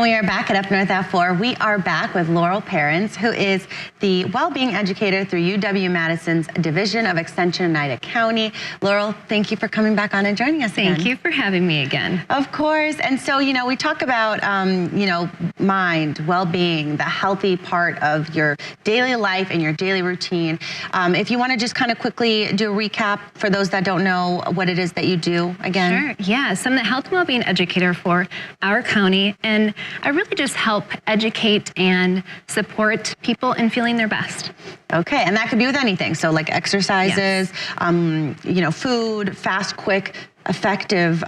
We are back at Up North F4. We are back with Laurel Parins, who is the Wellbeing Educator through UW-Madison's Division of Extension in Oneida County. Laurel, thank you for coming back on and joining us again. Thank you for having me again. Of course. And so, we talk about, mind, well-being, the healthy part of your daily life and your daily routine. If you want to just kind of quickly do a recap for those that don't know what it is that you do again. Sure. Yeah. So I'm the Health and Wellbeing Educator for our county, and I really just help educate and support people in feeling their best. Okay, and that could be with anything. So like exercises, yes. Food, fast, quick, effective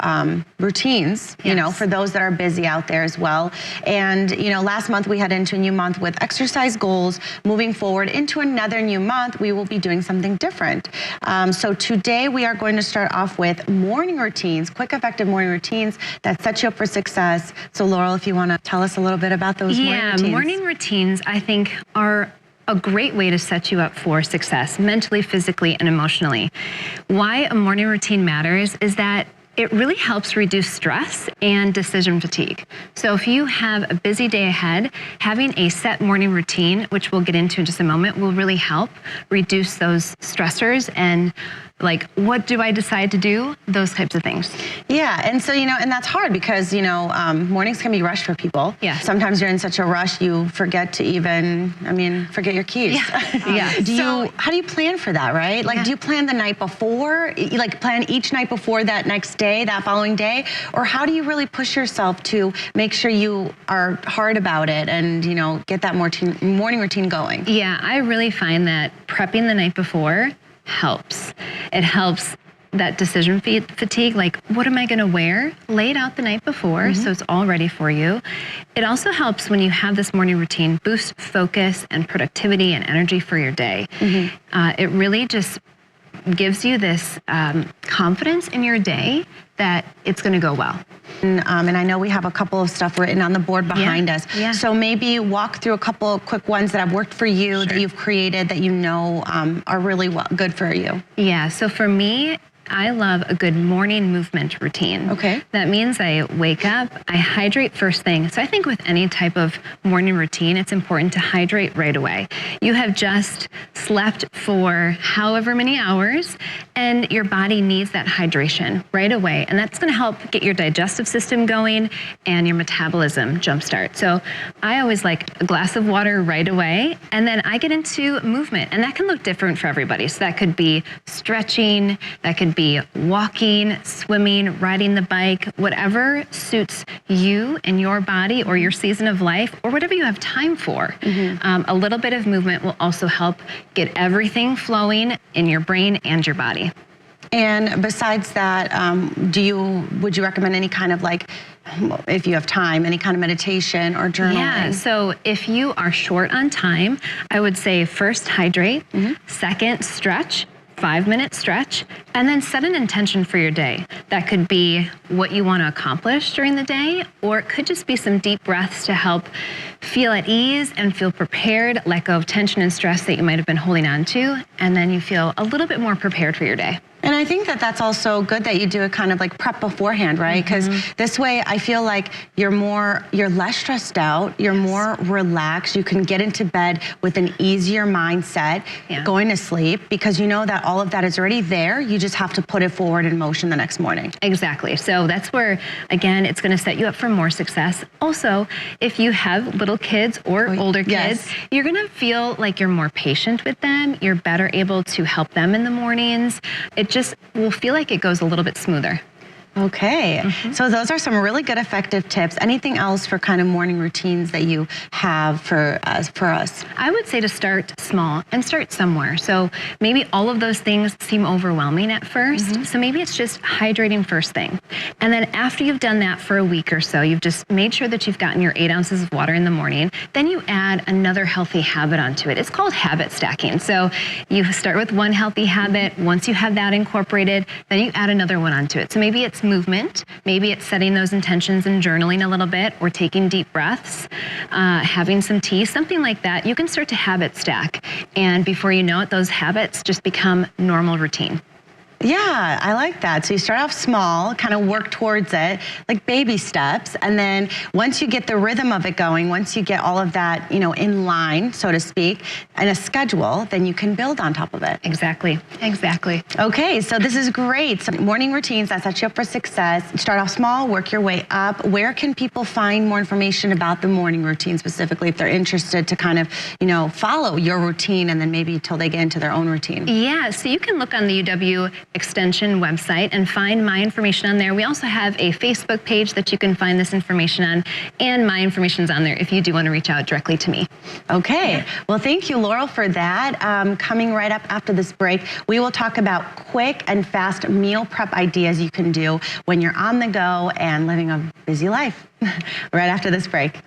routines, Yes. for those that are busy out there as well. And, last month we head into a new month with exercise goals. Moving forward into another new month, we will be doing something different. So today we are going to start off with morning routines, quick, effective morning routines that set you up for success. So Laurel, if you want to tell us a little bit about those morning routines. Yeah, morning routines, I think, are a great way to set you up for success mentally, physically, and emotionally. Why a morning routine matters is that it really helps reduce stress and decision fatigue. So if you have a busy day ahead, having a set morning routine, which we'll get into in just a moment, will really help reduce those stressors and like, what do I decide to do? Those types of things. Yeah, and so, and that's hard because, mornings can be rushed for people. Yeah. Sometimes you're in such a rush, you forget to even, forget your keys. Yeah. Yeah. How do you plan for that, right? Like, do you plan the night before? Like, plan each night before that next day, that following day? Or how do you really push yourself to make sure you are hard about it and, get that morning routine going? Yeah, I really find that prepping the night before helps. It helps that decision fatigue, like what am I going to wear? Lay it out the night before so it's all ready for you. It also helps when you have this morning routine boost focus and productivity and energy for your day. It really just gives you this confidence in your day that it's going to go well. And I know we have a couple of stuff written on the board behind us. Yeah. So maybe walk through a couple of quick ones that have worked for you, that you've created, that are really good for you. Yeah, so for me, I love a good morning movement routine. Okay. That means I wake up, I hydrate first thing. So I think with any type of morning routine, it's important to hydrate right away. You have just slept for however many hours, and your body needs that hydration right away. And that's going to help get your digestive system going and your metabolism jumpstart. So I always like a glass of water right away, and then I get into movement. And that can look different for everybody. So that could be stretching, that could be walking, swimming, riding the bike, whatever suits you and your body or your season of life or whatever you have time for. A little bit of movement will also help get everything flowing in your brain and your body. And besides that, would you recommend any kind of if you have time, any kind of meditation or journaling? Yeah, so if you are short on time, I would say first hydrate, second stretch, 5-minute stretch, and then set an intention for your day. That could be what you want to accomplish during the day, or it could just be some deep breaths to help feel at ease and feel prepared, let go of tension and stress that you might have been holding on to, and then you feel a little bit more prepared for your day. And I think that that's also good that you do it kind of like prep beforehand, right? Because this way I feel like you're less stressed out, you're more relaxed, you can get into bed with an easier mindset going to sleep because you know that all of that is already there. You just have to put it forward in motion the next morning. Exactly. So that's where, again, it's going to set you up for more success. Also, if you have little kids or older kids, you're going to feel like you're more patient with them. You're better able to help them in the mornings. It just will feel like it goes a little bit smoother. Okay, so those are some really good effective tips. Anything else for kind of morning routines that you have for us? I would say to start small and start somewhere. So maybe all of those things seem overwhelming at first. So maybe it's just hydrating first thing. And then after you've done that for a week or so, you've just made sure that you've gotten your 8 ounces of water in the morning, then you add another healthy habit onto it. It's called habit stacking. So you start with one healthy habit. Once you have that incorporated, then you add another one onto it. So maybe it's movement, maybe it's setting those intentions and journaling a little bit, or taking deep breaths, having some tea, something like that. You can start to habit stack, and before you know it, those habits just become normal routine. Yeah, I like that. So you start off small, kind of work towards it, like baby steps. And then once you get the rhythm of it going, once you get all of that, in line, so to speak, and a schedule, then you can build on top of it. Exactly. Okay, so this is great. Some morning routines that set you up for success. Start off small, work your way up. Where can people find more information about the morning routine specifically if they're interested to kind of, follow your routine and then maybe till they get into their own routine? Yeah, so you can look on the UW Extension website and find my information on there. We also have a Facebook page that you can find this information on, and my information's on there if you do want to reach out directly to me. Okay, well, thank you, Laurel, for that. Coming right up after this break, we will talk about quick and fast meal prep ideas you can do when you're on the go and living a busy life. Right after this break.